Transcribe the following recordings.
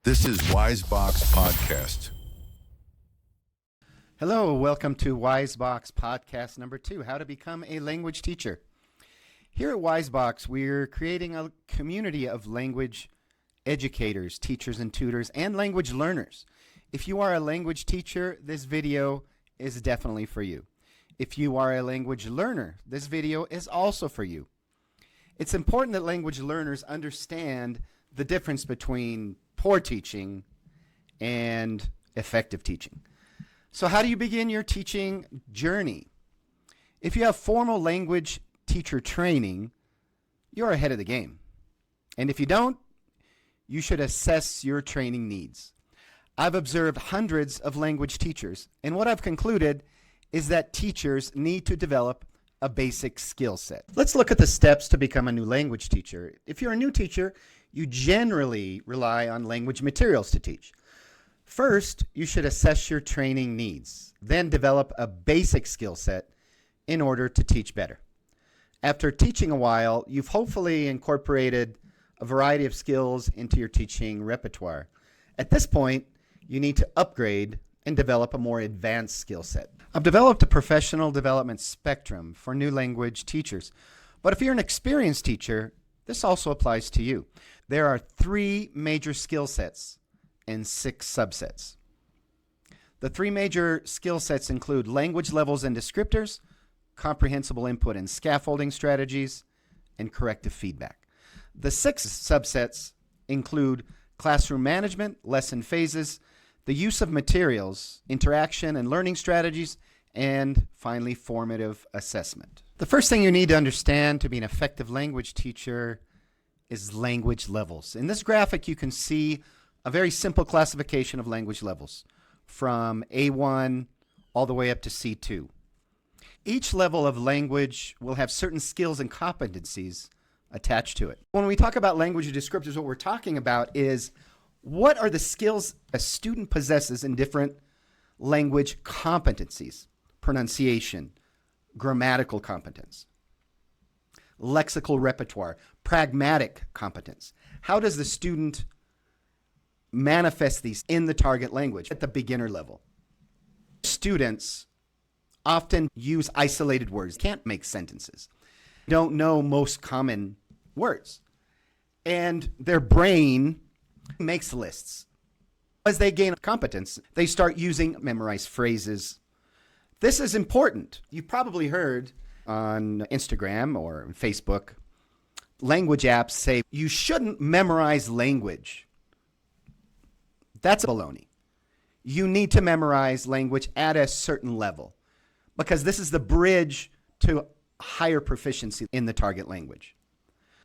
This is WiseBox Podcast. Hello, welcome to WiseBox Podcast number 2, How to Become a Language Teacher. Here at WiseBox, we're creating a community of language educators, teachers and tutors, and language learners. If you are a language teacher, this video is definitely for you. If you are a language learner, this video is also for you. It's important that language learners understand the difference between poor teaching and effective teaching. So how do you begin your teaching journey? If you have formal language teacher training, you're ahead of the game. And if you don't, you should assess your training needs. I've observed hundreds of language teachers, and what I've concluded is that teachers need to develop a basic skill set. Let's look at the steps to become a new language teacher. If you're a new teacher, you generally rely on language materials to teach. First, you should assess your training needs, then develop a basic skill set in order to teach better. After teaching a while, you've hopefully incorporated a variety of skills into your teaching repertoire. At this point, you need to upgrade and develop a more advanced skill set. I've developed a professional development spectrum for new language teachers, but if you're an experienced teacher, this also applies to you. There are 3 major skill sets and 6 subsets. The 3 major skill sets include language levels and descriptors, comprehensible input and scaffolding strategies, and corrective feedback. The 6 subsets include classroom management, lesson phases, the use of materials, interaction and learning strategies, and finally, formative assessment. The first thing you need to understand to be an effective language teacher is language levels. In this graphic, you can see a very simple classification of language levels from A1 all the way up to C2. Each level of language will have certain skills and competencies attached to it. When we talk about language descriptors, what we're talking about is what are the skills a student possesses in different language competencies: pronunciation, grammatical competence, lexical repertoire, pragmatic competence. How does the student manifest these in the target language at the beginner level? Students often use isolated words, can't make sentences, don't know most common words, and their brain makes lists. As they gain competence, they start using memorized phrases. This is important. You've probably heard on Instagram or Facebook, language apps say you shouldn't memorize language. That's baloney. You need to memorize language at a certain level because this is the bridge to higher proficiency in the target language.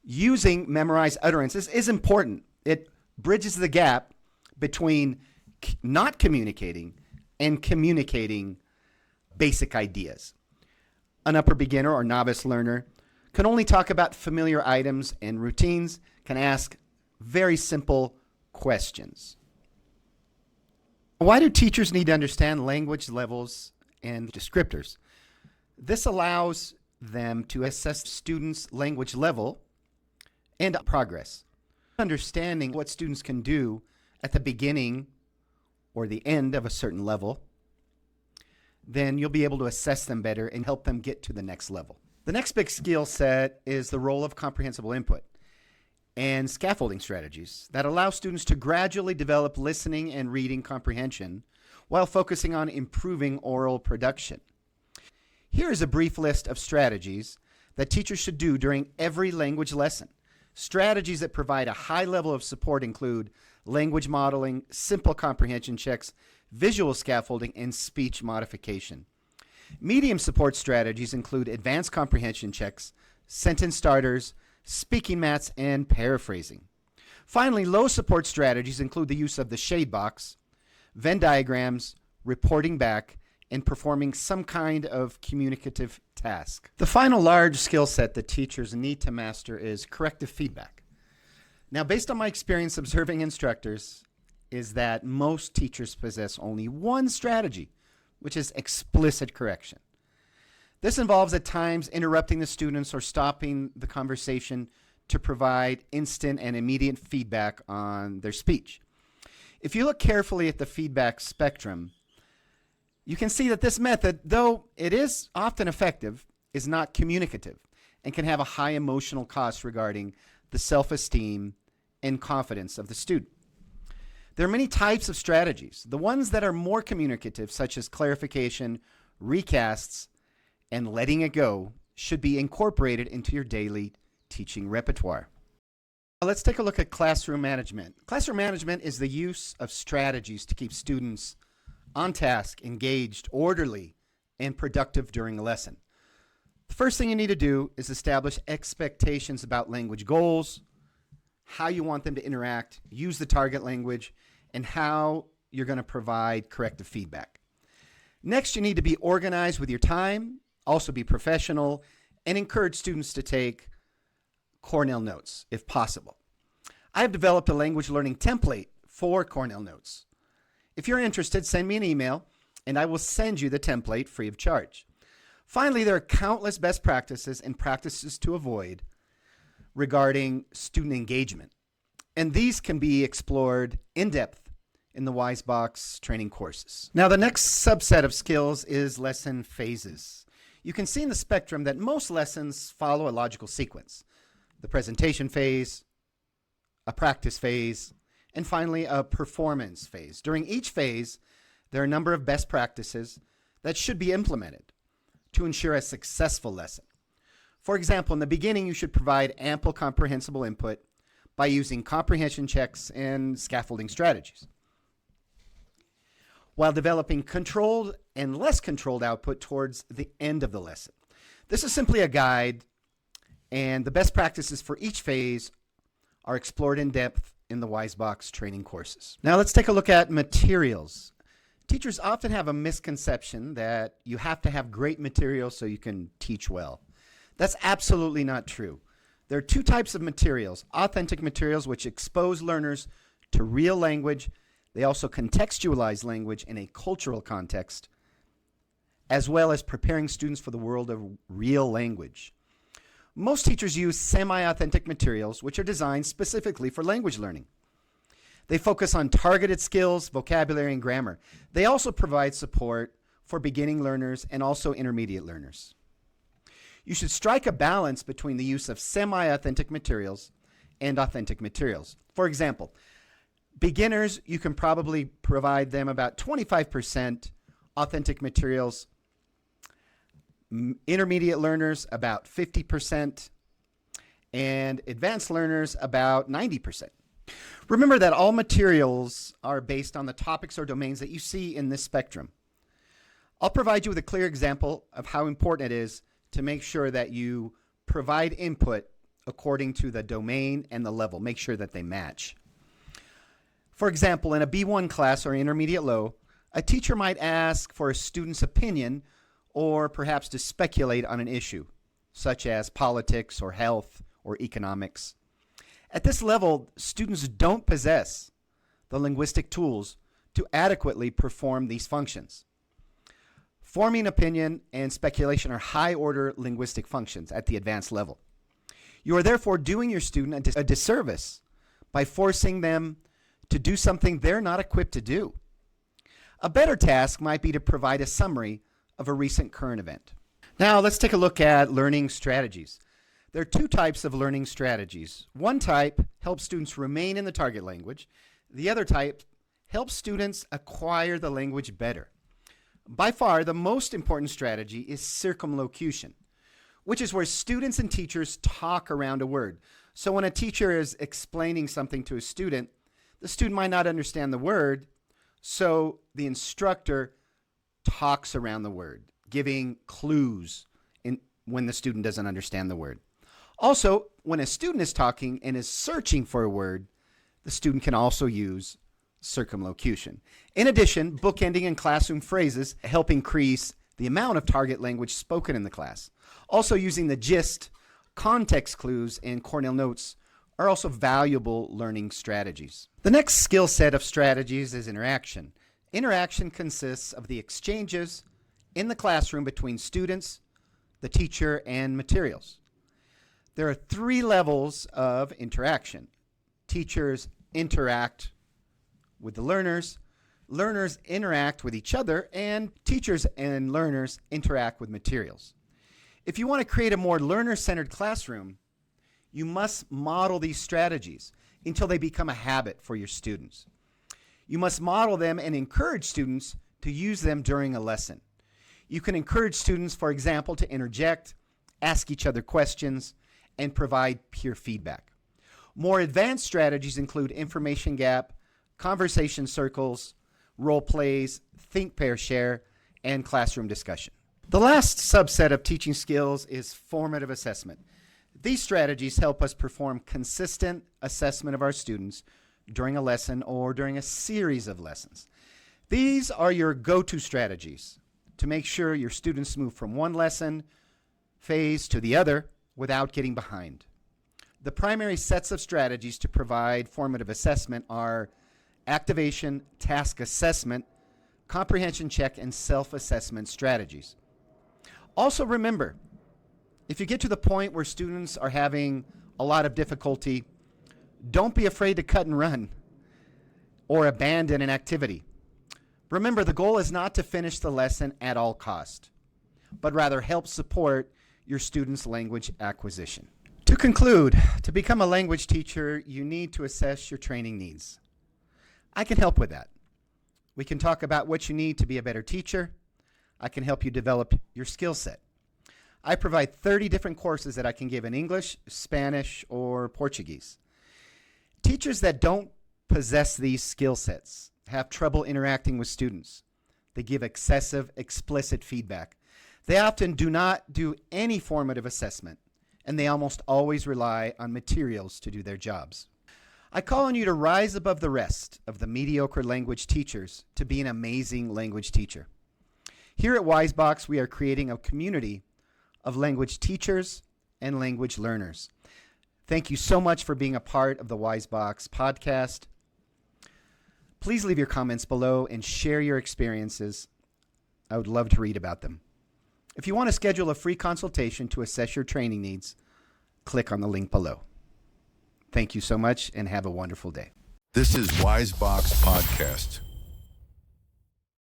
Using memorized utterances is important. It bridges the gap between not communicating and communicating basic ideas. An upper beginner or novice learner can only talk about familiar items and routines, can ask very simple questions. Why do teachers need to understand language levels and descriptors? This allows them to assess students' language level and progress. Understanding what students can do at the beginning or the end of a certain level, then you'll be able to assess them better and help them get to the next level. The next big skill set is the role of comprehensible input and scaffolding strategies that allow students to gradually develop listening and reading comprehension while focusing on improving oral production. Here is a brief list of strategies that teachers should do during every language lesson. Strategies that provide a high level of support include language modeling, simple comprehension checks, visual scaffolding, and speech modification. Medium support strategies include advanced comprehension checks, sentence starters, speaking mats, and paraphrasing. Finally, low support strategies include the use of the shade box, Venn diagrams, reporting back, and performing some kind of communicative task. The final large skill set that teachers need to master is corrective feedback. Now, based on my experience observing instructors, is that most teachers possess only one strategy, which is explicit correction. This involves at times interrupting the students or stopping the conversation to provide instant and immediate feedback on their speech. If you look carefully at the feedback spectrum, you can see that this method, though it is often effective, is not communicative and can have a high emotional cost regarding the self-esteem and confidence of the student. There are many types of strategies. The ones that are more communicative, such as clarification, recasts, and letting it go, should be incorporated into your daily teaching repertoire. Let's take a look at classroom management. Classroom management is the use of strategies to keep students on task, engaged, orderly, and productive during a lesson. The first thing you need to do is establish expectations about language goals, how you want them to interact, use the target language, and how you're going to provide corrective feedback. Next, you need to be organized with your time, also be professional, and encourage students to take Cornell notes if possible. I have developed a language learning template for Cornell notes. If you're interested, send me an email and I will send you the template free of charge. Finally, there are countless best practices and practices to avoid regarding student engagement, and these can be explored in depth in the WiseBox training courses. Now, the next subset of skills is lesson phases. You can see in the spectrum that most lessons follow a logical sequence: the presentation phase, a practice phase, and finally a performance phase. During each phase, there are a number of best practices that should be implemented to ensure a successful lesson. For example, in the beginning, you should provide ample comprehensible input by using comprehension checks and scaffolding strategies, while developing controlled and less controlled output towards the end of the lesson. This is simply a guide, and the best practices for each phase are explored in depth in the WiseBox training courses. Now let's take a look at materials. Teachers often have a misconception that you have to have great materials so you can teach well. That's absolutely not true. There are two types of materials: authentic materials, which expose learners to real language. They also contextualize language in a cultural context, as well as preparing students for the world of real language. Most teachers use semi-authentic materials, which are designed specifically for language learning. They focus on targeted skills, vocabulary, and grammar. They also provide support for beginning learners and also intermediate learners. You should strike a balance between the use of semi-authentic materials and authentic materials. For example, beginners, you can probably provide them about 25% authentic materials. Intermediate learners, about 50%, and advanced learners, about 90%. Remember that all materials are based on the topics or domains that you see in this spectrum. I'll provide you with a clear example of how important it is to make sure that you provide input according to the domain and the level. Make sure that they match. For example, in a B1 class or intermediate low, a teacher might ask for a student's opinion or perhaps to speculate on an issue, such as politics or health or economics. At this level, students don't possess the linguistic tools to adequately perform these functions. Forming opinion and speculation are high-order linguistic functions at the advanced level. You are therefore doing your student a disservice by forcing them to do something they're not equipped to do. A better task might be to provide a summary of a recent current event. Now let's take a look at learning strategies. There are two types of learning strategies. One type helps students remain in the target language. The other type helps students acquire the language better. By far, the most important strategy is circumlocution, which is where students and teachers talk around a word. So when a teacher is explaining something to a student, the student might not understand the word, so the instructor talks around the word, giving clues when the student doesn't understand the word. Also, when a student is talking and is searching for a word, the student can also use circumlocution. In addition, bookending and classroom phrases help increase the amount of target language spoken in the class. Also, using the gist, context clues, and Cornell notes are also valuable learning strategies. The next skill set of strategies is interaction. Interaction consists of the exchanges in the classroom between students, the teacher, and materials. There are three levels of interaction. Teachers interact with the learners, learners interact with each other, and teachers and learners interact with materials. If you want to create a more learner-centered classroom, you must model these strategies until they become a habit for your students. You must model them and encourage students to use them during a lesson. You can encourage students, for example, to interject, ask each other questions, and provide peer feedback. More advanced strategies include information gap, conversation circles, role plays, think, pair, share, and classroom discussion. The last subset of teaching skills is formative assessment. These strategies help us perform consistent assessment of our students during a lesson or during a series of lessons. These are your go-to strategies to make sure your students move from one lesson phase to the other without getting behind. The primary sets of strategies to provide formative assessment are activation, task assessment, comprehension check, and self-assessment strategies. Also remember, if you get to the point where students are having a lot of difficulty, don't be afraid to cut and run or abandon an activity. Remember, the goal is not to finish the lesson at all cost, but rather help support your students' language acquisition. To conclude, to become a language teacher, you need to assess your training needs. I can help with that. We can talk about what you need to be a better teacher. I can help you develop your skill set. I provide 30 different courses that I can give in English, Spanish, or Portuguese. Teachers that don't possess these skill sets have trouble interacting with students. They give excessive, explicit feedback. They often do not do any formative assessment, and they almost always rely on materials to do their jobs. I call on you to rise above the rest of the mediocre language teachers to be an amazing language teacher. Here at WiseBox, we are creating a community of language teachers and language learners. Thank you so much for being a part of the WiseBox podcast. Please leave your comments below and share your experiences. I would love to read about them. If you want to schedule a free consultation to assess your training needs, click on the link below. Thank you so much and have a wonderful day. This is WiseBox Podcast.